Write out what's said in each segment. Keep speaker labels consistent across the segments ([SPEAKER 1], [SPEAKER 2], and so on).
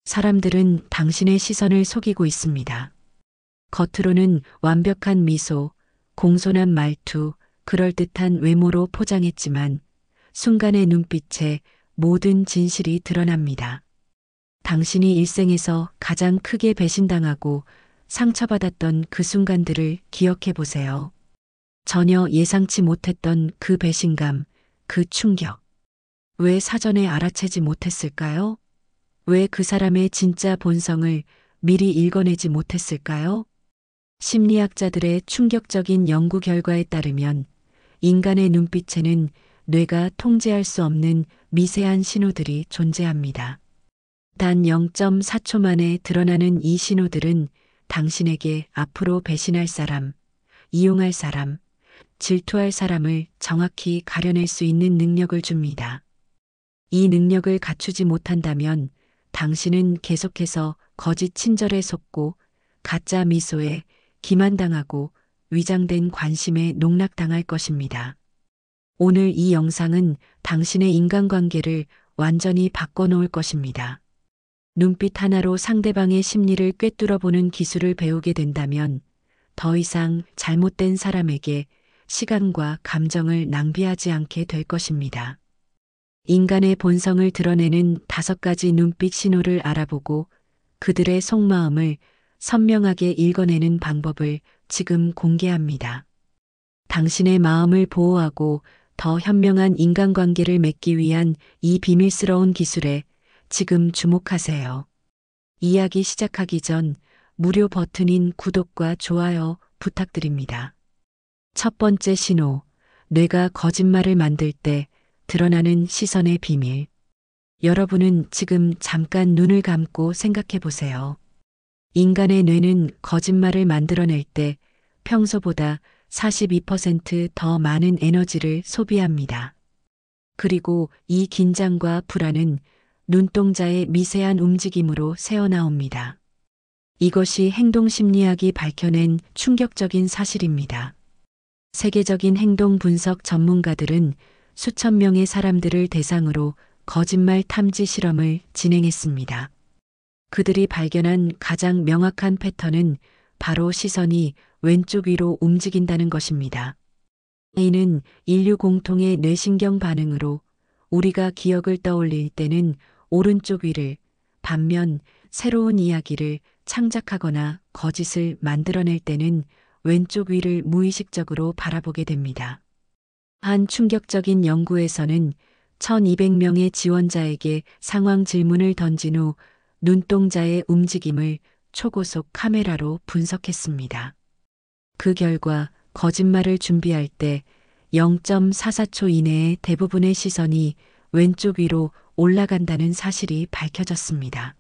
[SPEAKER 1] 사람들은 당신의 시선을 속이고 있습니다. 겉으로는 완벽한 미소, 공손한 말투, 그럴듯한 외모로 포장했지만 순간의 눈빛에 모든 진실이 드러납니다. 당신이 일생에서 가장 크게 배신당하고 상처받았던 그 순간들을 기억해 보세요. 전혀 예상치 못했던 그 배신감, 그 충격. 왜 사전에 알아채지 못했을까요? 왜 그 사람의 진짜 본성을 미리 읽어내지 못했을까요? 심리학자들의 충격적인 연구 결과에 따르면 인간의 눈빛에는 뇌가 통제할 수 없는 미세한 신호들이 존재합니다. 단 0.4초 만에 드러나는 이 신호들은 당신에게 앞으로 배신할 사람, 이용할 사람, 질투할 사람을 정확히 가려낼 수 있는 능력을 줍니다. 이 능력을 갖추지 못한다면 당신은 계속해서 거짓 친절에 속고 가짜 미소에 기만당하고 위장된 관심에 농락당할 것입니다. 오늘 이 영상은 당신의 인간관계를 완전히 바꿔놓을 것입니다. 눈빛 하나로 상대방의 심리를 꿰뚫어 보는 기술을 배우게 된다면 더 이상 잘못된 사람에게 시간과 감정을 낭비하지 않게 될 것입니다. 인간의 본성을 드러내는 5가지 눈빛 신호를 알아보고 그들의 속마음을 선명하게 읽어내는 방법을 지금 공개합니다. 당신의 마음을 보호하고 더 현명한 인간관계를 맺기 위한 이 비밀스러운 기술에 지금 주목하세요. 이야기 시작하기 전 무료 버튼인 구독과 좋아요 부탁드립니다. 첫 번째 신호, 뇌가 거짓말을 만들 때 드러나는 시선의 비밀. 여러분은 지금 잠깐 눈을 감고 생각해 보세요. 인간의 뇌는 거짓말을 만들어낼 때 평소보다 42%더 많은 에너지를 소비합니다. 그리고 이 긴장과 불안은 눈동자의 미세한 움직임으로 새어나옵니다. 이것이 행동심리학이 밝혀낸 충격적인 사실입니다. 세계적인 행동 분석 전문가들은 수천 명의 사람들을 대상으로 거짓말 탐지 실험을 진행했습니다. 그들이 발견한 가장 명확한 패턴은 바로 시선이 왼쪽 위로 움직인다는 것입니다. 이는 인류 공통의 뇌신경 반응으로 우리가 기억을 떠올릴 때는 오른쪽 위를, 반면 새로운 이야기를 창작하거나 거짓을 만들어낼 때는 왼쪽 위를 무의식적으로 바라보게 됩니다. 한 충격적인 연구에서는 1200명의 지원자에게 상황 질문을 던진 후 눈동자의 움직임을 초고속 카메라로 분석했습니다. 그 결과 거짓말을 준비할 때 0.44초 이내에 대부분의 시선이 왼쪽 위로 올라간다는 사실이 밝혀졌습니다.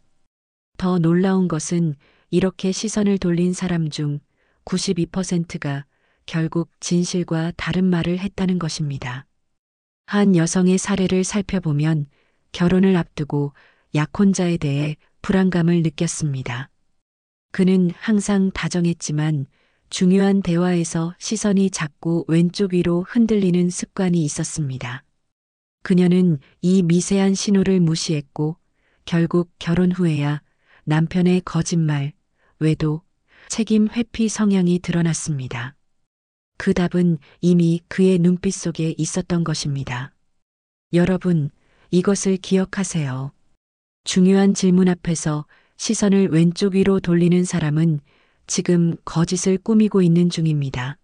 [SPEAKER 1] 더 놀라운 것은 이렇게 시선을 돌린 사람 중 92%가 결국 진실과 다른 말을 했다는 것입니다. 한 여성의 사례를 살펴보면 결혼을 앞두고 약혼자에 대해 불안감을 느꼈습니다. 그는 항상 다정했지만 중요한 대화에서 시선이 자꾸 왼쪽 위로 흔들리는 습관이 있었습니다. 그녀는 이 미세한 신호를 무시했고 결국 결혼 후에야 남편의 거짓말, 외도, 책임 회피 성향이 드러났습니다. 그 답은 이미 그의 눈빛 속에 있었던 것입니다. 여러분, 이것을 기억하세요. 중요한 질문 앞에서 시선을 왼쪽 위로 돌리는 사람은 지금 거짓을 꾸미고 있는 중입니다.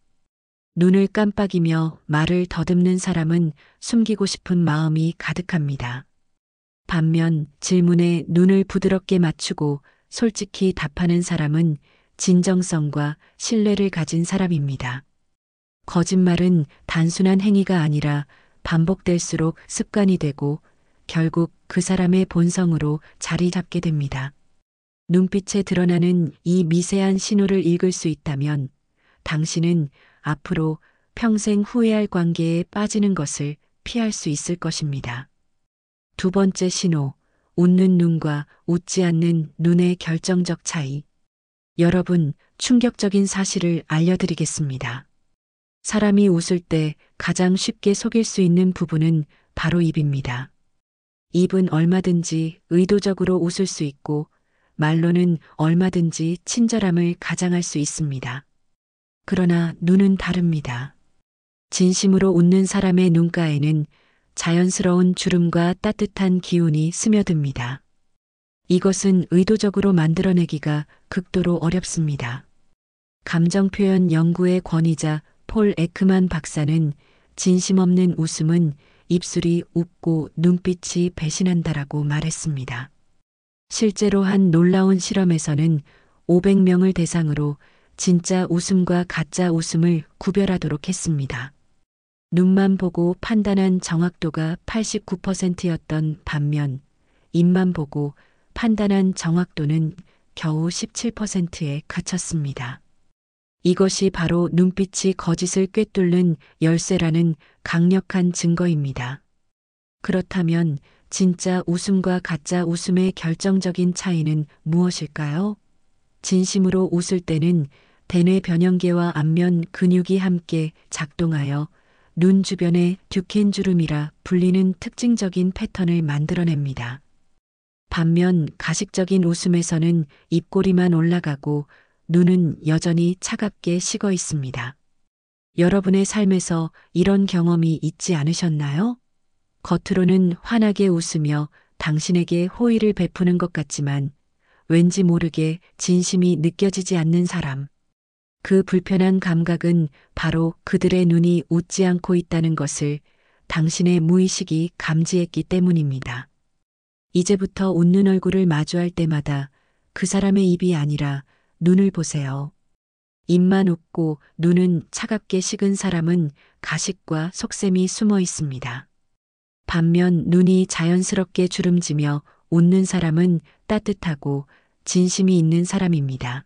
[SPEAKER 1] 눈을 깜빡이며 말을 더듬는 사람은 숨기고 싶은 마음이 가득합니다. 반면 질문에 눈을 부드럽게 맞추고 솔직히 답하는 사람은 진정성과 신뢰를 가진 사람입니다. 거짓말은 단순한 행위가 아니라 반복될수록 습관이 되고 결국 그 사람의 본성으로 자리 잡게 됩니다. 눈빛에 드러나는 이 미세한 신호를 읽을 수 있다면 당신은 앞으로 평생 후회할 관계에 빠지는 것을 피할 수 있을 것입니다. 두 번째 신호, 웃는 눈과 웃지 않는 눈의 결정적 차이. 여러분, 충격적인 사실을 알려드리겠습니다. 사람이 웃을 때 가장 쉽게 속일 수 있는 부분은 바로 입입니다. 입은 얼마든지 의도적으로 웃을 수 있고 말로는 얼마든지 친절함을 가장할 수 있습니다. 그러나 눈은 다릅니다. 진심으로 웃는 사람의 눈가에는 자연스러운 주름과 따뜻한 기운이 스며듭니다. 이것은 의도적으로 만들어내기가 극도로 어렵습니다. 감정표현 연구의 권위자 폴 에크만 박사는 진심 없는 웃음은 입술이 웃고 눈빛이 배신한다라고 말했습니다. 실제로 한 놀라운 실험에서는 500명을 대상으로 진짜 웃음과 가짜 웃음을 구별하도록 했습니다. 눈만 보고 판단한 정확도가 89%였던 반면 입만 보고 판단한 정확도는 겨우 17%에 그쳤습니다. 이것이 바로 눈빛이 거짓을 꿰뚫는 열쇠라는 강력한 증거입니다. 그렇다면 진짜 웃음과 가짜 웃음의 결정적인 차이는 무엇일까요? 진심으로 웃을 때는 대뇌 변형계와 안면 근육이 함께 작동하여 눈 주변의 듀켄 주름이라 불리는 특징적인 패턴을 만들어냅니다. 반면 가식적인 웃음에서는 입꼬리만 올라가고 눈은 여전히 차갑게 식어 있습니다. 여러분의 삶에서 이런 경험이 있지 않으셨나요? 겉으로는 환하게 웃으며 당신에게 호의를 베푸는 것 같지만 왠지 모르게 진심이 느껴지지 않는 사람. 그 불편한 감각은 바로 그들의 눈이 웃지 않고 있다는 것을 당신의 무의식이 감지했기 때문입니다. 이제부터 웃는 얼굴을 마주할 때마다 그 사람의 입이 아니라 눈을 보세요. 입만 웃고 눈은 차갑게 식은 사람은 가식과 속셈이 숨어 있습니다. 반면 눈이 자연스럽게 주름지며 웃는 사람은 따뜻하고 진심이 있는 사람입니다.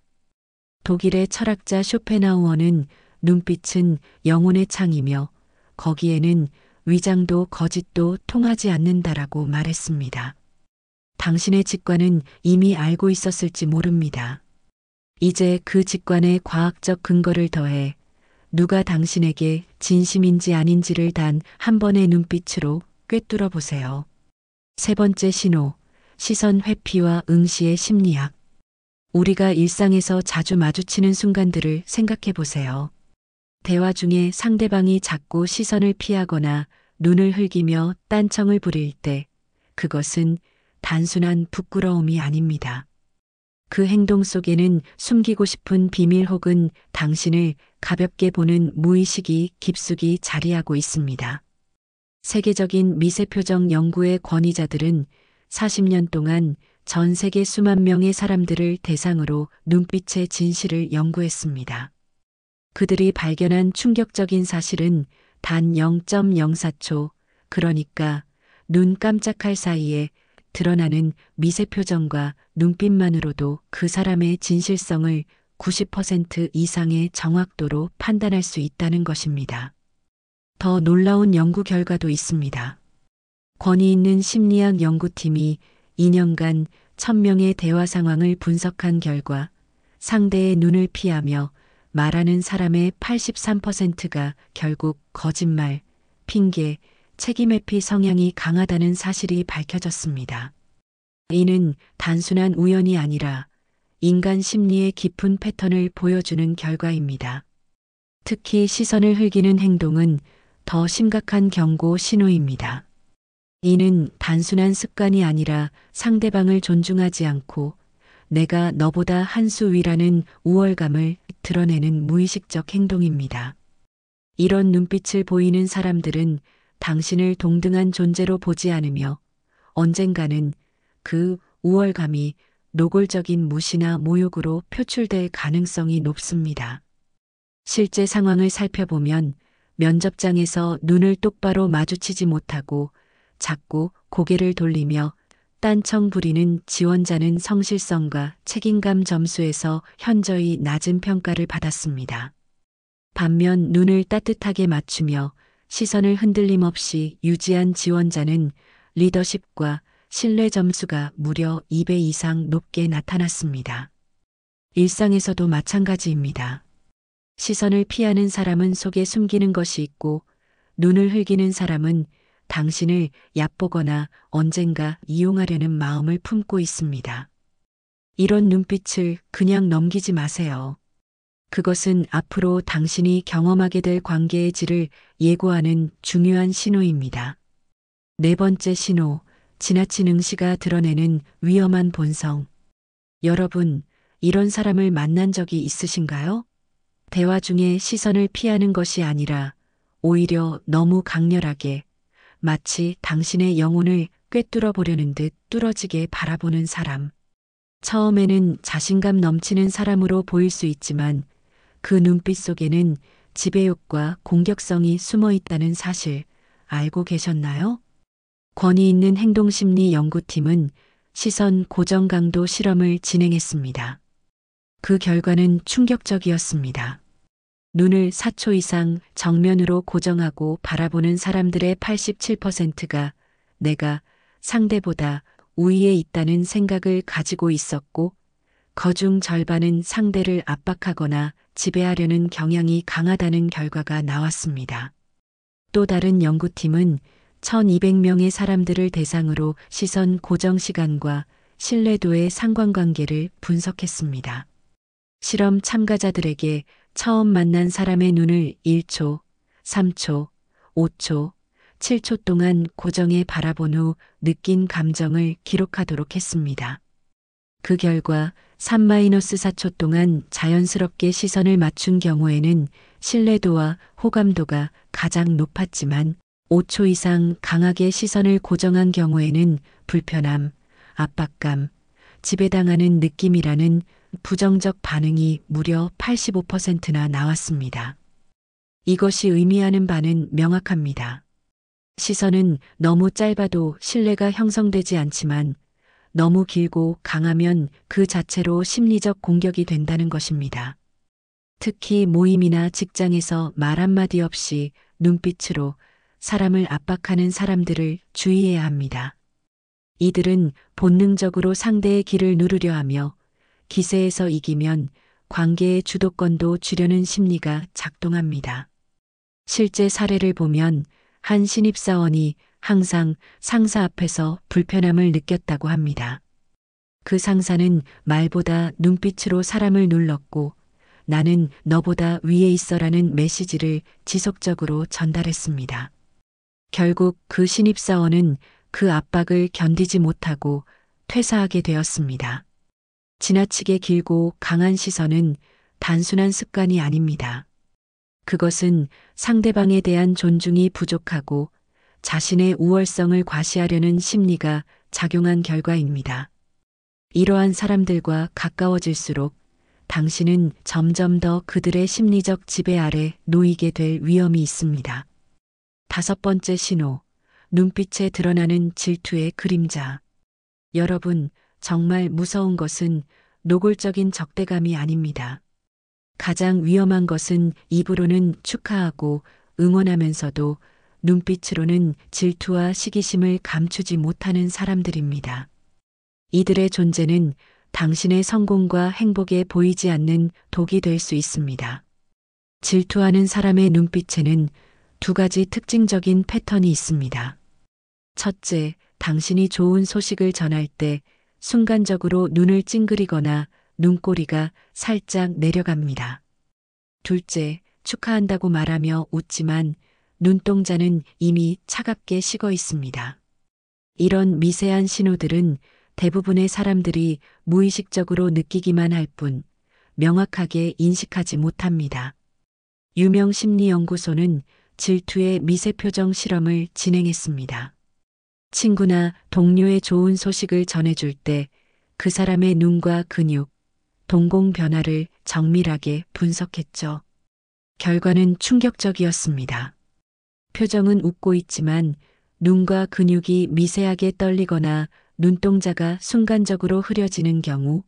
[SPEAKER 1] 독일의 철학자 쇼펜하우어는 눈빛은 영혼의 창이며 거기에는 위장도 거짓도 통하지 않는다라고 말했습니다. 당신의 직관은 이미 알고 있었을지 모릅니다. 이제 그 직관에 과학적 근거를 더해 누가 당신에게 진심인지 아닌지를 단 한 번의 눈빛으로 꿰뚫어 보세요. 세 번째 신호, 시선 회피와 응시의 심리학. 우리가 일상에서 자주 마주치는 순간들을 생각해 보세요. 대화 중에 상대방이 자꾸 시선을 피하거나 눈을 흘기며 딴청을 부릴 때 그것은 단순한 부끄러움이 아닙니다. 그 행동 속에는 숨기고 싶은 비밀 혹은 당신을 가볍게 보는 무의식이 깊숙이 자리하고 있습니다. 세계적인 미세표정 연구의 권위자들은 40년 동안 전 세계 수만 명의 사람들을 대상으로 눈빛의 진실을 연구했습니다. 그들이 발견한 충격적인 사실은 단 0.04초, 그러니까 눈 깜짝할 사이에 드러나는 미세표정과 눈빛만으로도 그 사람의 진실성을 90% 이상의 정확도로 판단할 수 있다는 것입니다. 더 놀라운 연구 결과도 있습니다. 권위 있는 심리학 연구팀이 2년간 1000명의 대화 상황을 분석한 결과 상대의 눈을 피하며 말하는 사람의 83%가 결국 거짓말, 핑계, 책임회피 성향이 강하다는 사실이 밝혀졌습니다. 이는 단순한 우연이 아니라 인간 심리의 깊은 패턴을 보여주는 결과입니다. 특히 시선을 흘기는 행동은 더 심각한 경고 신호입니다. 이는 단순한 습관이 아니라 상대방을 존중하지 않고 내가 너보다 한 수 위라는 우월감을 드러내는 무의식적 행동입니다. 이런 눈빛을 보이는 사람들은 당신을 동등한 존재로 보지 않으며 언젠가는 그 우월감이 노골적인 무시나 모욕으로 표출될 가능성이 높습니다. 실제 상황을 살펴보면 면접장에서 눈을 똑바로 마주치지 못하고 자꾸 고개를 돌리며 딴청 부리는 지원자는 성실성과 책임감 점수에서 현저히 낮은 평가를 받았습니다. 반면 눈을 따뜻하게 맞추며 시선을 흔들림 없이 유지한 지원자는 리더십과 신뢰 점수가 무려 2배 이상 높게 나타났습니다. 일상에서도 마찬가지입니다. 시선을 피하는 사람은 속에 숨기는 것이 있고 눈을 흘기는 사람은 당신을 얕보거나 언젠가 이용하려는 마음을 품고 있습니다. 이런 눈빛을 그냥 넘기지 마세요. 그것은 앞으로 당신이 경험하게 될 관계의 질을 예고하는 중요한 신호입니다. 네 번째 신호, 지나친 응시가 드러내는 위험한 본성. 여러분, 이런 사람을 만난 적이 있으신가요? 대화 중에 시선을 피하는 것이 아니라 오히려 너무 강렬하게 마치 당신의 영혼을 꿰뚫어 보려는 듯 뚫어지게 바라보는 사람. 처음에는 자신감 넘치는 사람으로 보일 수 있지만 그 눈빛 속에는 지배욕과 공격성이 숨어 있다는 사실 알고 계셨나요? 권위 있는 행동심리 연구팀은 시선 고정 강도 실험을 진행했습니다. 그 결과는 충격적이었습니다. 눈을 4초 이상 정면으로 고정하고 바라보는 사람들의 87%가 내가 상대보다 우위에 있다는 생각을 가지고 있었고, 그중 절반은 상대를 압박하거나 지배하려는 경향이 강하다는 결과가 나왔습니다. 또 다른 연구팀은 1200명의 사람들을 대상으로 시선 고정 시간과 신뢰도의 상관관계를 분석했습니다. 실험 참가자들에게 처음 만난 사람의 눈을 1초, 3초, 5초, 7초 동안 고정해 바라본 후 느낀 감정을 기록하도록 했습니다. 그 결과 3-4초 동안 자연스럽게 시선을 맞춘 경우에는 신뢰도와 호감도가 가장 높았지만 5초 이상 강하게 시선을 고정한 경우에는 불편함, 압박감, 지배당하는 느낌이라는 부정적 반응이 무려 85%나 나왔습니다. 이것이 의미하는 바는 명확합니다. 시선은 너무 짧아도 신뢰가 형성되지 않지만 너무 길고 강하면 그 자체로 심리적 공격이 된다는 것입니다. 특히 모임이나 직장에서 말 한마디 없이 눈빛으로 사람을 압박하는 사람들을 주의해야 합니다. 이들은 본능적으로 상대의 길을 누르려 하며 기세에서 이기면 관계의 주도권도 주려는 심리가 작동합니다. 실제 사례를 보면 한 신입사원이 항상 상사 앞에서 불편함을 느꼈다고 합니다. 그 상사는 말보다 눈빛으로 사람을 눌렀고 나는 너보다 위에 있어라는 메시지를 지속적으로 전달했습니다. 결국 그 신입사원은 그 압박을 견디지 못하고 퇴사하게 되었습니다. 지나치게 길고 강한 시선은 단순한 습관이 아닙니다. 그것은 상대방에 대한 존중이 부족하고 자신의 우월성을 과시하려는 심리가 작용한 결과입니다. 이러한 사람들과 가까워질수록 당신은 점점 더 그들의 심리적 지배 아래 놓이게 될 위험이 있습니다. 다섯 번째 신호, 눈빛에 드러나는 질투의 그림자. 여러분, 정말 무서운 것은 노골적인 적대감이 아닙니다. 가장 위험한 것은 입으로는 축하하고 응원하면서도 눈빛으로는 질투와 시기심을 감추지 못하는 사람들입니다. 이들의 존재는 당신의 성공과 행복에 보이지 않는 독이 될 수 있습니다. 질투하는 사람의 눈빛에는 두 가지 특징적인 패턴이 있습니다. 첫째, 당신이 좋은 소식을 전할 때 순간적으로 눈을 찡그리거나 눈꼬리가 살짝 내려갑니다. 둘째, 축하한다고 말하며 웃지만 눈동자는 이미 차갑게 식어 있습니다. 이런 미세한 신호들은 대부분의 사람들이 무의식적으로 느끼기만 할 뿐 명확하게 인식하지 못합니다. 유명 심리연구소는 질투의 미세표정 실험을 진행했습니다. 친구나 동료의 좋은 소식을 전해줄 때 그 사람의 눈과 근육, 동공 변화를 정밀하게 분석했죠. 결과는 충격적이었습니다. 표정은 웃고 있지만 눈과 근육이 미세하게 떨리거나 눈동자가 순간적으로 흐려지는 경우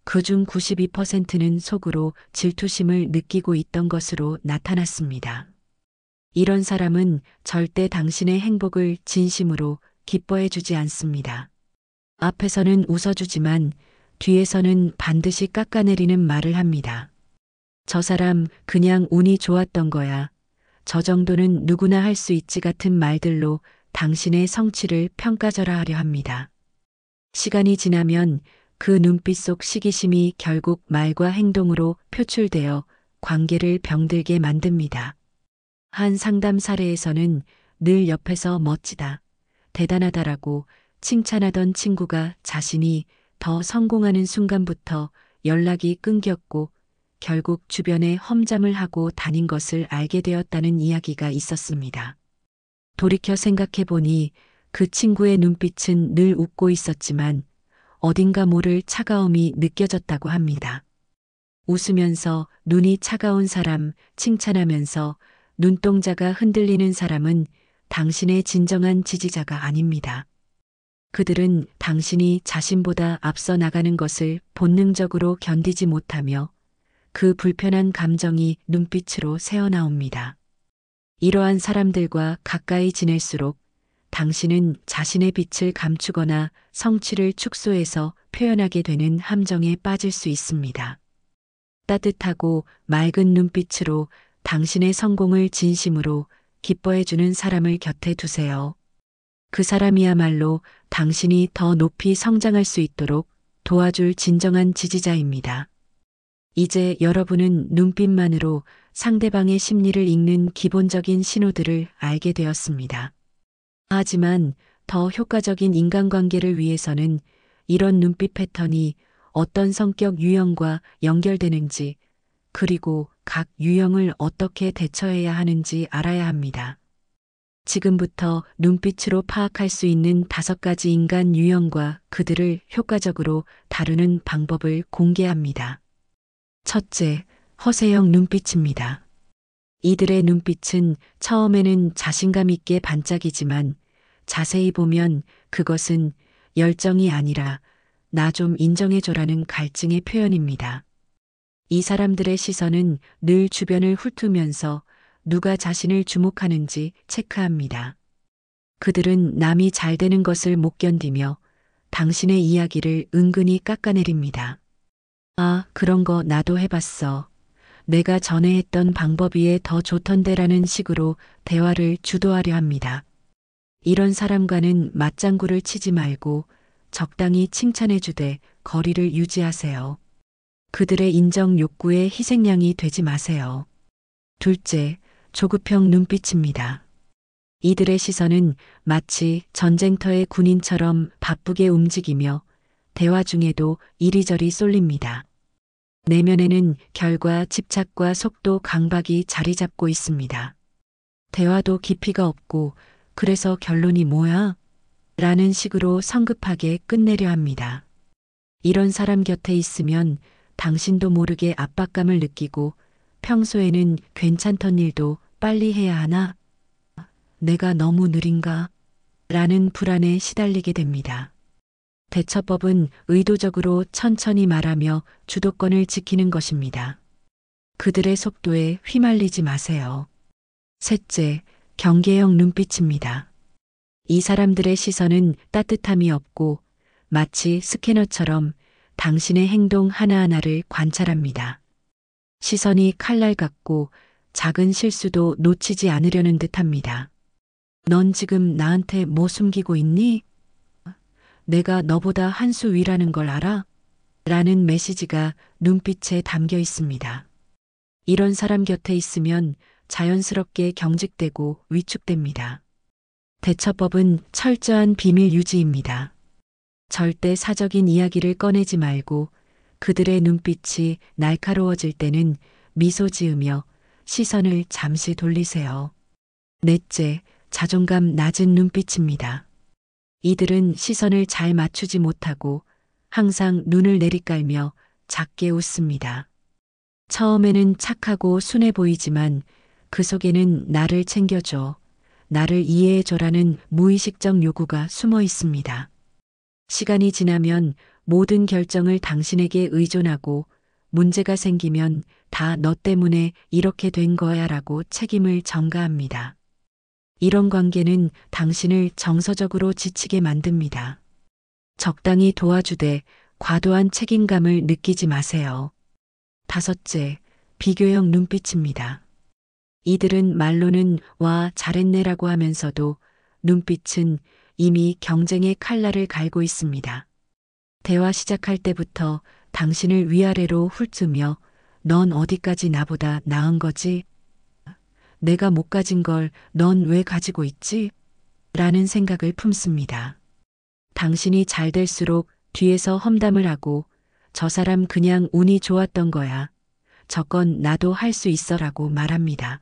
[SPEAKER 1] 그중 92%는 속으로 질투심을 느끼고 있던 것으로 나타났습니다. 이런 사람은 절대 당신의 행복을 진심으로 기뻐해 주지 않습니다. 앞에서는 웃어주지만 뒤에서는 반드시 깎아내리는 말을 합니다. 저 사람 그냥 운이 좋았던 거야. 저 정도는 누구나 할 수 있지 같은 말들로 당신의 성취를 평가절하하려 합니다. 시간이 지나면 그 눈빛 속 시기심이 결국 말과 행동으로 표출되어 관계를 병들게 만듭니다. 한 상담 사례에서는 늘 옆에서 멋지다, 대단하다라고 칭찬하던 친구가 자신이 더 성공하는 순간부터 연락이 끊겼고 결국 주변에 험담을 하고 다닌 것을 알게 되었다는 이야기가 있었습니다. 돌이켜 생각해 보니 그 친구의 눈빛은 늘 웃고 있었지만 어딘가 모를 차가움이 느껴졌다고 합니다. 웃으면서 눈이 차가운 사람, 칭찬하면서 눈동자가 흔들리는 사람은 당신의 진정한 지지자가 아닙니다. 그들은 당신이 자신보다 앞서 나가는 것을 본능적으로 견디지 못하며 그 불편한 감정이 눈빛으로 새어나옵니다. 이러한 사람들과 가까이 지낼수록 당신은 자신의 빛을 감추거나 성취를 축소해서 표현하게 되는 함정에 빠질 수 있습니다. 따뜻하고 맑은 눈빛으로 당신의 성공을 진심으로 기뻐해주는 사람을 곁에 두세요. 그 사람이야말로 당신이 더 높이 성장할 수 있도록 도와줄 진정한 지지자입니다. 이제 여러분은 눈빛만으로 상대방의 심리를 읽는 기본적인 신호들을 알게 되었습니다. 하지만 더 효과적인 인간관계를 위해서는 이런 눈빛 패턴이 어떤 성격 유형과 연결되는지, 그리고 각 유형을 어떻게 대처해야 하는지 알아야 합니다. 지금부터 눈빛으로 파악할 수 있는 5가지 인간 유형과 그들을 효과적으로 다루는 방법을 공개합니다. 첫째, 허세형 눈빛입니다. 이들의 눈빛은 처음에는 자신감 있게 반짝이지만 자세히 보면 그것은 열정이 아니라 나 좀 인정해줘라는 갈증의 표현입니다. 이 사람들의 시선은 늘 주변을 훑으면서 누가 자신을 주목하는지 체크합니다. 그들은 남이 잘 되는 것을 못 견디며 당신의 이야기를 은근히 깎아내립니다. 아, 그런 거 나도 해봤어. 내가 전에 했던 방법이에 더 좋던데라는 식으로 대화를 주도하려 합니다. 이런 사람과는 맞장구를 치지 말고 적당히 칭찬해주되 거리를 유지하세요. 그들의 인정 욕구에 희생양이 되지 마세요. 둘째, 조급형 눈빛입니다. 이들의 시선은 마치 전쟁터의 군인처럼 바쁘게 움직이며 대화 중에도 이리저리 쏠립니다. 내면에는 결과 집착과 속도 강박이 자리 잡고 있습니다. 대화도 깊이가 없고 그래서 결론이 뭐야? 라는 식으로 성급하게 끝내려 합니다. 이런 사람 곁에 있으면 당신도 모르게 압박감을 느끼고 평소에는 괜찮던 일도 빨리 해야 하나? 내가 너무 느린가? 라는 불안에 시달리게 됩니다. 대처법은 의도적으로 천천히 말하며 주도권을 지키는 것입니다. 그들의 속도에 휘말리지 마세요. 셋째, 경계형 눈빛입니다. 이 사람들의 시선은 따뜻함이 없고 마치 스캐너처럼 당신의 행동 하나하나를 관찰합니다. 시선이 칼날 같고 작은 실수도 놓치지 않으려는 듯합니다. 넌 지금 나한테 뭐 숨기고 있니? 내가 너보다 한 수 위라는 걸 알아? 라는 메시지가 눈빛에 담겨 있습니다. 이런 사람 곁에 있으면 자연스럽게 경직되고 위축됩니다. 대처법은 철저한 비밀 유지입니다. 절대 사적인 이야기를 꺼내지 말고 그들의 눈빛이 날카로워질 때는 미소 지으며 시선을 잠시 돌리세요. 넷째, 자존감 낮은 눈빛입니다. 이들은 시선을 잘 맞추지 못하고 항상 눈을 내리깔며 작게 웃습니다. 처음에는 착하고 순해 보이지만 그 속에는 나를 챙겨줘, 나를 이해해줘라는 무의식적 요구가 숨어 있습니다. 시간이 지나면 모든 결정을 당신에게 의존하고 문제가 생기면 다 너 때문에 이렇게 된 거야 라고 책임을 전가합니다. 이런 관계는 당신을 정서적으로 지치게 만듭니다. 적당히 도와주되 과도한 책임감을 느끼지 마세요. 다섯째, 비교형 눈빛입니다. 이들은 말로는 와, 잘했네라고 하면서도 눈빛은 이미 경쟁의 칼날을 갈고 있습니다. 대화 시작할 때부터 당신을 위아래로 훑으며 넌 어디까지 나보다 나은 거지? 내가 못 가진 걸 넌 왜 가지고 있지? 라는 생각을 품습니다. 당신이 잘 될수록 뒤에서 험담을 하고 저 사람 그냥 운이 좋았던 거야. 저건 나도 할 수 있어라고 말합니다.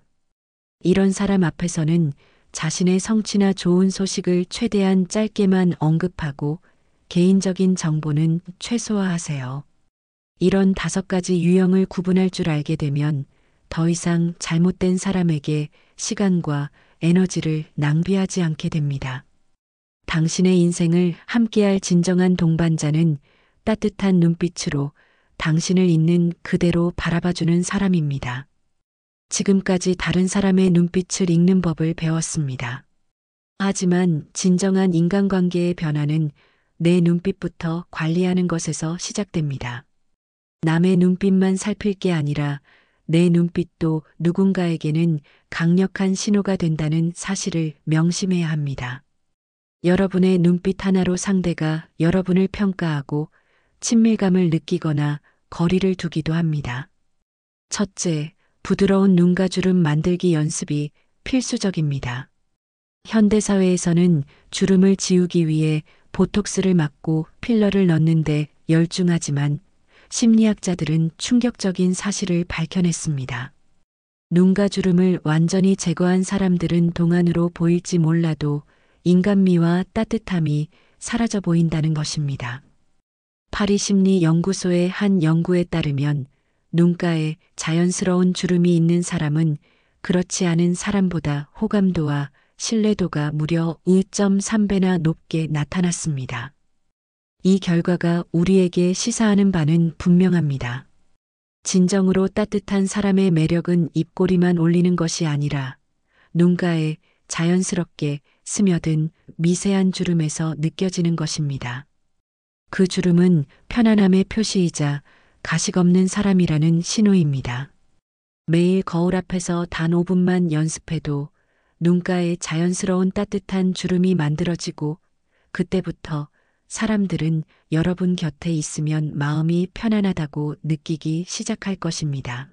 [SPEAKER 1] 이런 사람 앞에서는 자신의 성취나 좋은 소식을 최대한 짧게만 언급하고 개인적인 정보는 최소화하세요. 이런 5가지 유형을 구분할 줄 알게 되면 더 이상 잘못된 사람에게 시간과 에너지를 낭비하지 않게 됩니다. 당신의 인생을 함께할 진정한 동반자는 따뜻한 눈빛으로 당신을 있는 그대로 바라봐주는 사람입니다. 지금까지 다른 사람의 눈빛을 읽는 법을 배웠습니다. 하지만 진정한 인간관계의 변화는 내 눈빛부터 관리하는 것에서 시작됩니다. 남의 눈빛만 살필 게 아니라 내 눈빛도 누군가에게는 강력한 신호가 된다는 사실을 명심해야 합니다. 여러분의 눈빛 하나로 상대가 여러분을 평가하고 친밀감을 느끼거나 거리를 두기도 합니다. 첫째, 부드러운 눈가주름 만들기 연습이 필수적입니다. 현대사회에서는 주름을 지우기 위해 보톡스를 맞고 필러를 넣는데 열중하지만 심리학자들은 충격적인 사실을 밝혀냈습니다. 눈가주름을 완전히 제거한 사람들은 동안으로 보일지 몰라도 인간미와 따뜻함이 사라져 보인다는 것입니다. 파리심리연구소의 한 연구에 따르면 눈가에 자연스러운 주름이 있는 사람은 그렇지 않은 사람보다 호감도와 신뢰도가 무려 2.3배나 높게 나타났습니다. 이 결과가 우리에게 시사하는 바는 분명합니다. 진정으로 따뜻한 사람의 매력은 입꼬리만 올리는 것이 아니라 눈가에 자연스럽게 스며든 미세한 주름에서 느껴지는 것입니다. 그 주름은 편안함의 표시이자 가식 없는 사람이라는 신호입니다. 매일 거울 앞에서 단 5분만 연습해도 눈가에 자연스러운 따뜻한 주름이 만들어지고 그때부터 사람들은 여러분 곁에 있으면 마음이 편안하다고 느끼기 시작할 것입니다.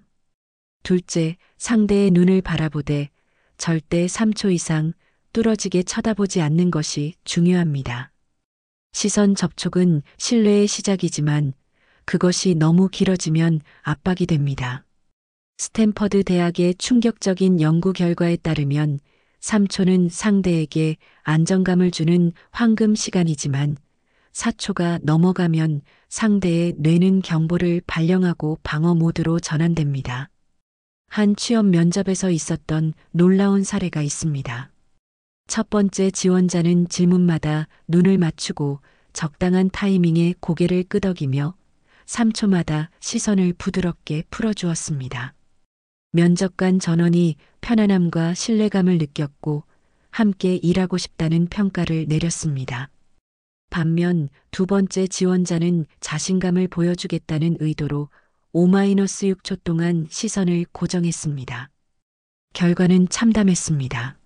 [SPEAKER 1] 둘째, 상대의 눈을 바라보되 절대 3초 이상 뚫어지게 쳐다보지 않는 것이 중요합니다. 시선 접촉은 신뢰의 시작이지만 그것이 너무 길어지면 압박이 됩니다. 스탠퍼드 대학의 충격적인 연구 결과에 따르면 3초는 상대에게 안정감을 주는 황금 시간이지만 4초가 넘어가면 상대의 뇌는 경보를 발령하고 방어 모드로 전환됩니다. 한 취업 면접에서 있었던 놀라운 사례가 있습니다. 첫 번째 지원자는 질문마다 눈을 맞추고 적당한 타이밍에 고개를 끄덕이며 3초마다 시선을 부드럽게 풀어주었습니다. 면접관 전원이 편안함과 신뢰감을 느꼈고 함께 일하고 싶다는 평가를 내렸습니다. 반면 두 번째 지원자는 자신감을 보여주겠다는 의도로 5-6초 동안 시선을 고정했습니다. 결과는 참담했습니다.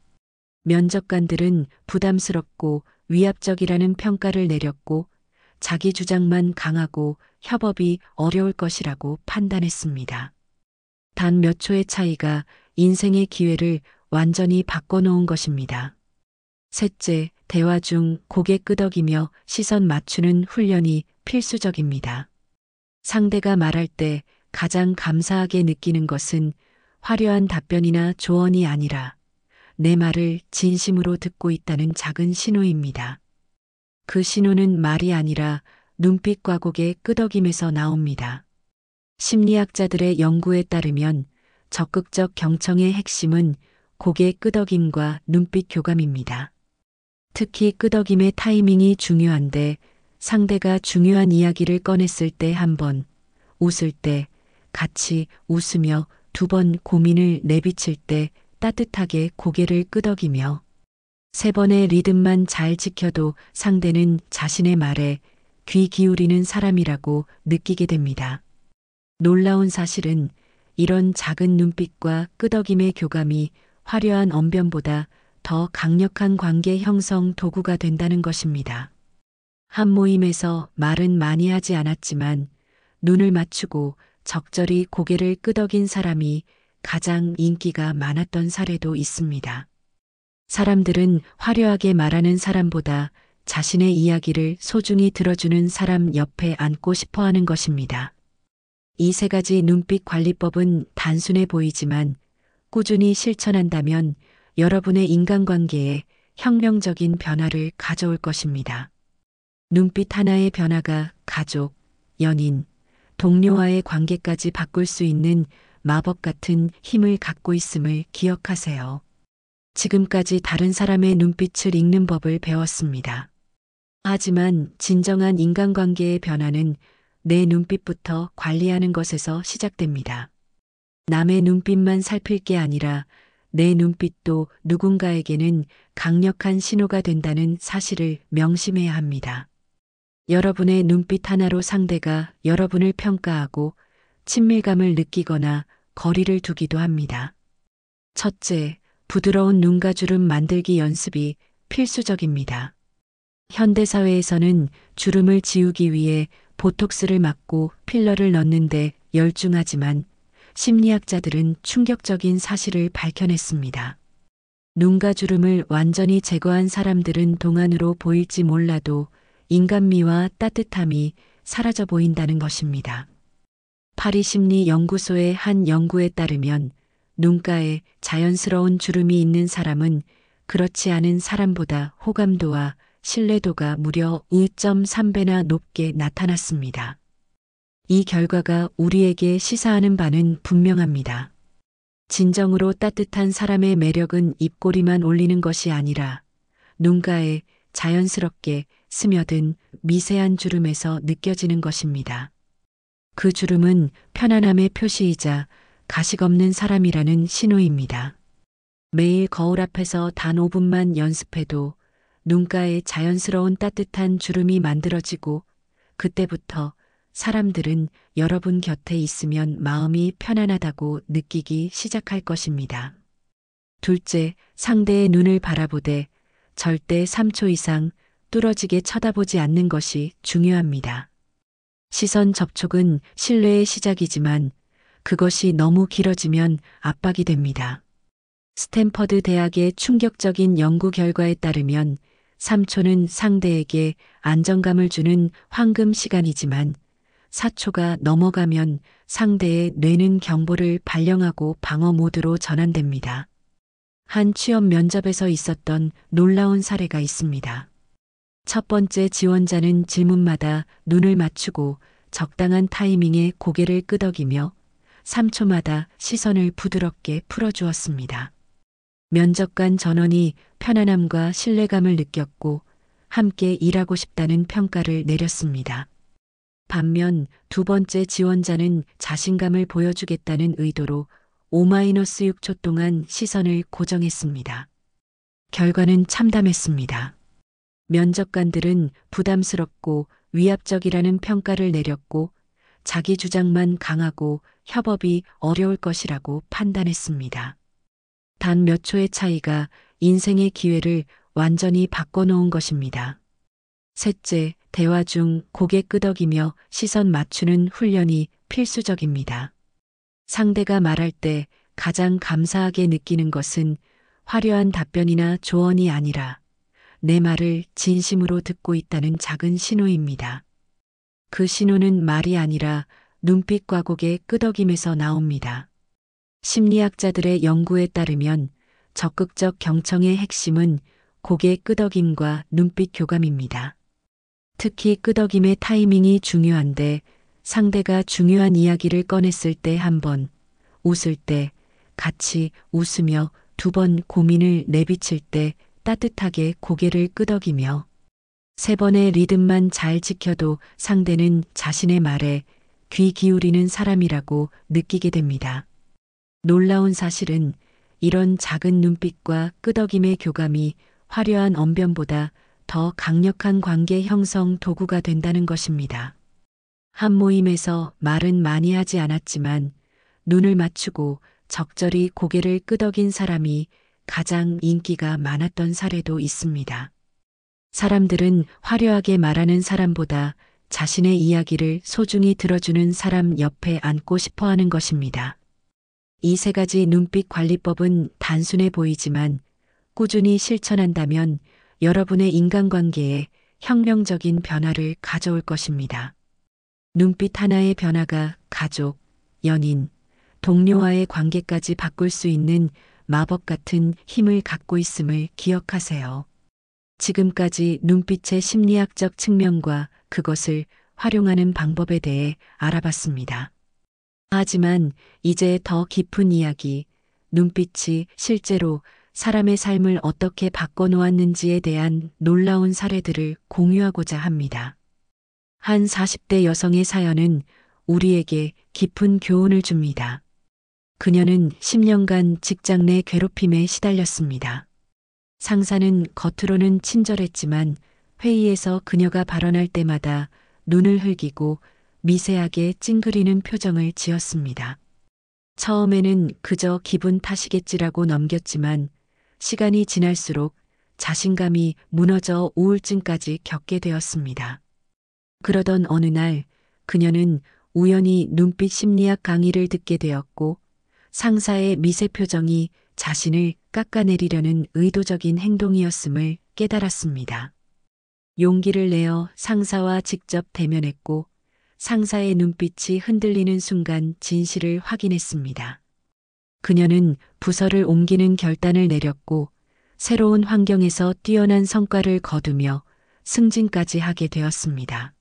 [SPEAKER 1] 면접관들은 부담스럽고 위압적이라는 평가를 내렸고 자기 주장만 강하고 협업이 어려울 것이라고 판단했습니다. 단 몇 초의 차이가 인생의 기회를 완전히 바꿔놓은 것입니다. 셋째, 대화 중 고개 끄덕이며 시선 맞추는 훈련이 필수적입니다. 상대가 말할 때 가장 감사하게 느끼는 것은 화려한 답변이나 조언이 아니라 내 말을 진심으로 듣고 있다는 작은 신호입니다. 그 신호는 말이 아니라 눈빛과 고개 끄덕임에서 나옵니다. 심리학자들의 연구에 따르면 적극적 경청의 핵심은 고개 끄덕임과 눈빛 교감입니다. 특히 끄덕임의 타이밍이 중요한데 상대가 중요한 이야기를 꺼냈을 때 한 번, 웃을 때 같이 웃으며 2번 고민을 내비칠 때 따뜻하게 고개를 끄덕이며 3번의 리듬만 잘 지켜도 상대는 자신의 말에 귀 기울이는 사람이라고 느끼게 됩니다. 놀라운 사실은 이런 작은 눈빛과 끄덕임의 교감이 화려한 언변보다 더 강력한 관계 형성 도구가 된다는 것입니다. 한 모임에서 말은 많이 하지 않았지만 눈을 맞추고 적절히 고개를 끄덕인 사람이 가장 인기가 많았던 사례도 있습니다. 사람들은 화려하게 말하는 사람보다 자신의 이야기를 소중히 들어주는 사람 옆에 앉고 싶어 하는 것입니다. 이 세 가지 눈빛 관리법은 단순해 보이지만 꾸준히 실천한다면 여러분의 인간관계에 혁명적인 변화를 가져올 것입니다. 눈빛 하나의 변화가 가족, 연인, 동료와의 관계까지 바꿀 수 있는 마법 같은 힘을 갖고 있음을 기억하세요. 지금까지 다른 사람의 눈빛을 읽는 법을 배웠습니다. 하지만 진정한 인간관계의 변화는 내 눈빛부터 관리하는 것에서 시작됩니다. 남의 눈빛만 살필 게 아니라 내 눈빛도 누군가에게는 강력한 신호가 된다는 사실을 명심해야 합니다. 여러분의 눈빛 하나로 상대가 여러분을 평가하고 친밀감을 느끼거나 거리를 두기도 합니다. 첫째, 부드러운 눈가주름 만들기 연습이 필수적입니다. 현대사회에서는 주름을 지우기 위해 보톡스를 맞고 필러를 넣는데 열중하지만 심리학자들은 충격적인 사실을 밝혀냈습니다. 눈가주름을 완전히 제거한 사람들은 동안으로 보일지 몰라도 인간미와 따뜻함이 사라져 보인다는 것입니다. 파리심리연구소의 한 연구에 따르면 눈가에 자연스러운 주름이 있는 사람은 그렇지 않은 사람보다 호감도와 신뢰도가 무려 2.3배나 높게 나타났습니다. 이 결과가 우리에게 시사하는 바는 분명합니다. 진정으로 따뜻한 사람의 매력은 입꼬리만 올리는 것이 아니라 눈가에 자연스럽게 스며든 미세한 주름에서 느껴지는 것입니다. 그 주름은 편안함의 표시이자 가식 없는 사람이라는 신호입니다. 매일 거울 앞에서 단 5분만 연습해도 눈가에 자연스러운 따뜻한 주름이 만들어지고 그때부터 사람들은 여러분 곁에 있으면 마음이 편안하다고 느끼기 시작할 것입니다. 둘째, 상대의 눈을 바라보되 절대 3초 이상 뚫어지게 쳐다보지 않는 것이 중요합니다. 시선 접촉은 신뢰의 시작이지만 그것이 너무 길어지면 압박이 됩니다. 스탠퍼드 대학의 충격적인 연구 결과에 따르면 3초는 상대에게 안정감을 주는 황금 시간이지만 4초가 넘어가면 상대의 뇌는 경보를 발령하고 방어 모드로 전환됩니다. 한 취업 면접에서 있었던 놀라운 사례가 있습니다. 첫 번째 지원자는 질문마다 눈을 맞추고 적당한 타이밍에 고개를 끄덕이며 3초마다 시선을 부드럽게 풀어주었습니다. 면접관 전원이 편안함과 신뢰감을 느꼈고 함께 일하고 싶다는 평가를 내렸습니다. 반면 두 번째 지원자는 자신감을 보여주겠다는 의도로 5-6초 동안 시선을 고정했습니다. 결과는 참담했습니다. 면접관들은 부담스럽고 위압적이라는 평가를 내렸고 자기 주장만 강하고 협업이 어려울 것이라고 판단했습니다. 단 몇 초의 차이가 인생의 기회를 완전히 바꿔놓은 것입니다. 셋째, 대화 중 고개 끄덕이며 시선 맞추는 훈련이 필수적입니다. 상대가 말할 때 가장 감사하게 느끼는 것은 화려한 답변이나 조언이 아니라 내 말을 진심으로 듣고 있다는 작은 신호입니다. 그 신호는 말이 아니라 눈빛과 고개 끄덕임에서 나옵니다. 심리학자들의 연구에 따르면 적극적 경청의 핵심은 고개 끄덕임과 눈빛 교감입니다. 특히 끄덕임의 타이밍이 중요한데 상대가 중요한 이야기를 꺼냈을 때 한 번, 웃을 때 같이 웃으며 2번 고민을 내비칠 때 따뜻하게 고개를 끄덕이며 3번의 리듬만 잘 지켜도 상대는 자신의 말에 귀 기울이는 사람이라고 느끼게 됩니다. 놀라운 사실은 이런 작은 눈빛과 끄덕임의 교감이 화려한 언변보다 더 강력한 관계 형성 도구가 된다는 것입니다. 한 모임에서 말은 많이 하지 않았지만 눈을 맞추고 적절히 고개를 끄덕인 사람이 가장 인기가 많았던 사례도 있습니다. 사람들은 화려하게 말하는 사람보다 자신의 이야기를 소중히 들어주는 사람 옆에 앉고 싶어 하는 것입니다. 이 세 가지 눈빛 관리법은 단순해 보이지만 꾸준히 실천한다면 여러분의 인간관계에 혁명적인 변화를 가져올 것입니다. 눈빛 하나의 변화가 가족, 연인, 동료와의 관계까지 바꿀 수 있는 마법 같은 힘을 갖고 있음을 기억하세요. 지금까지 눈빛의 심리학적 측면과 그것을 활용하는 방법에 대해 알아봤습니다. 하지만 이제 더 깊은 이야기, 눈빛이 실제로 사람의 삶을 어떻게 바꿔놓았는지에 대한 놀라운 사례들을 공유하고자 합니다. 한 40대 여성의 사연은 우리에게 깊은 교훈을 줍니다. 그녀는 10년간 직장 내 괴롭힘에 시달렸습니다. 상사는 겉으로는 친절했지만 회의에서 그녀가 발언할 때마다 눈을 흘기고 미세하게 찡그리는 표정을 지었습니다. 처음에는 그저 기분 탓이겠지라고 넘겼지만 시간이 지날수록 자신감이 무너져 우울증까지 겪게 되었습니다. 그러던 어느 날 그녀는 우연히 눈빛 심리학 강의를 듣게 되었고 상사의 미세 표정이 자신을 깎아내리려는 의도적인 행동이었음을 깨달았습니다. 용기를 내어 상사와 직접 대면했고 상사의 눈빛이 흔들리는 순간 진실을 확인했습니다. 그녀는 부서를 옮기는 결단을 내렸고 새로운 환경에서 뛰어난 성과를 거두며 승진까지 하게 되었습니다.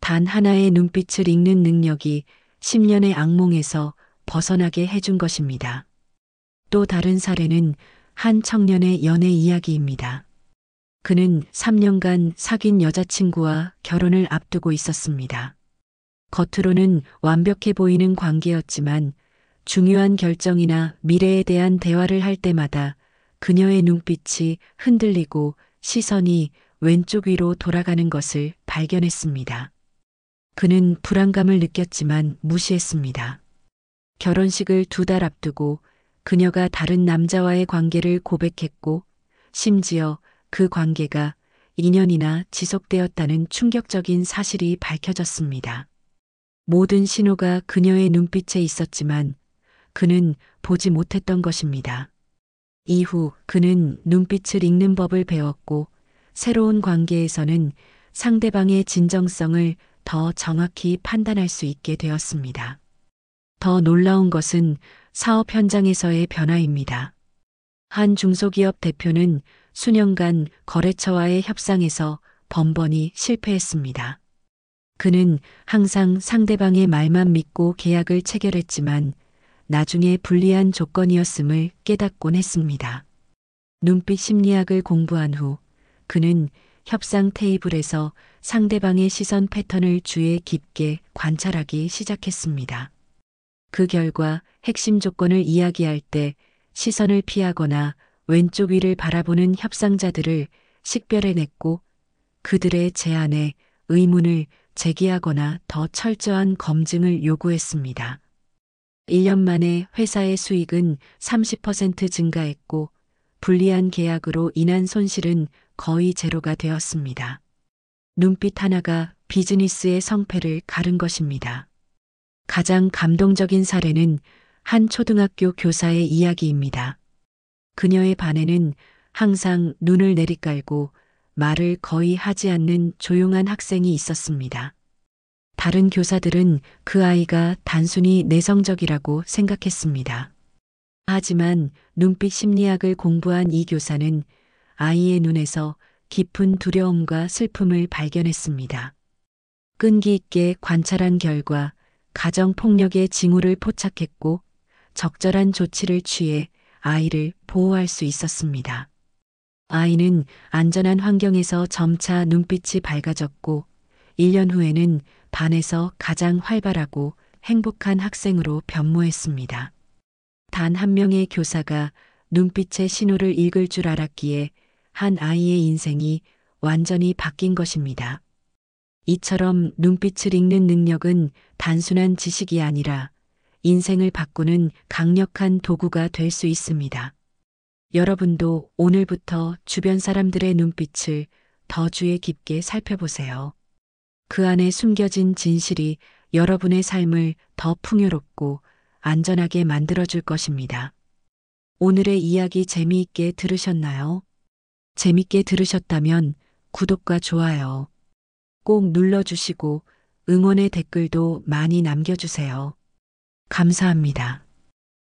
[SPEAKER 1] 단 하나의 눈빛을 읽는 능력이 10년의 악몽에서 벗어나게 해준 것입니다. 또 다른 사례는 한 청년의 연애 이야기입니다. 그는 3년간 사귄 여자친구와 결혼을 앞두고 있었습니다. 겉으로는 완벽해 보이는 관계였지만 중요한 결정이나 미래에 대한 대화를 할 때마다 그녀의 눈빛이 흔들리고 시선이 왼쪽 위로 돌아가는 것을 발견했습니다. 그는 불안감을 느꼈지만 무시했습니다. 결혼식을 2달 앞두고 그녀가 다른 남자와의 관계를 고백했고 심지어 그 관계가 2년이나 지속되었다는 충격적인 사실이 밝혀졌습니다. 모든 신호가 그녀의 눈빛에 있었지만 그는 보지 못했던 것입니다. 이후 그는 눈빛을 읽는 법을 배웠고 새로운 관계에서는 상대방의 진정성을 더 정확히 판단할 수 있게 되었습니다. 더 놀라운 것은 사업 현장에서의 변화입니다. 한 중소기업 대표는 수년간 거래처와의 협상에서 번번이 실패했습니다. 그는 항상 상대방의 말만 믿고 계약을 체결했지만 나중에 불리한 조건이었음을 깨닫곤 했습니다. 눈빛 심리학을 공부한 후 그는 협상 테이블에서 상대방의 시선 패턴을 주의 깊게 관찰하기 시작했습니다. 그 결과 핵심 조건을 이야기할 때 시선을 피하거나 왼쪽 위를 바라보는 협상자들을 식별해냈고 그들의 제안에 의문을 제기하거나 더 철저한 검증을 요구했습니다. 1년 만에 회사의 수익은 30% 증가했고 불리한 계약으로 인한 손실은 거의 제로가 되었습니다. 눈빛 하나가 비즈니스의 성패를 가른 것입니다. 가장 감동적인 사례는 한 초등학교 교사의 이야기입니다. 그녀의 반에는 항상 눈을 내리깔고 말을 거의 하지 않는 조용한 학생이 있었습니다. 다른 교사들은 그 아이가 단순히 내성적이라고 생각했습니다. 하지만 눈빛 심리학을 공부한 이 교사는 아이의 눈에서 깊은 두려움과 슬픔을 발견했습니다. 끈기 있게 관찰한 결과 가정폭력의 징후를 포착했고 적절한 조치를 취해 아이를 보호할 수 있었습니다. 아이는 안전한 환경에서 점차 눈빛이 밝아졌고 1년 후에는 반에서 가장 활발하고 행복한 학생으로 변모했습니다. 단 한 명의 교사가 눈빛의 신호를 읽을 줄 알았기에 한 아이의 인생이 완전히 바뀐 것입니다. 이처럼 눈빛을 읽는 능력은 단순한 지식이 아니라 인생을 바꾸는 강력한 도구가 될 수 있습니다. 여러분도 오늘부터 주변 사람들의 눈빛을 더 주의 깊게 살펴보세요. 그 안에 숨겨진 진실이 여러분의 삶을 더 풍요롭고 안전하게 만들어줄 것입니다. 오늘의 이야기 재미있게 들으셨나요? 재밌게 들으셨다면 구독과 좋아요 꼭 눌러주시고 응원의 댓글도 많이 남겨주세요. 감사합니다.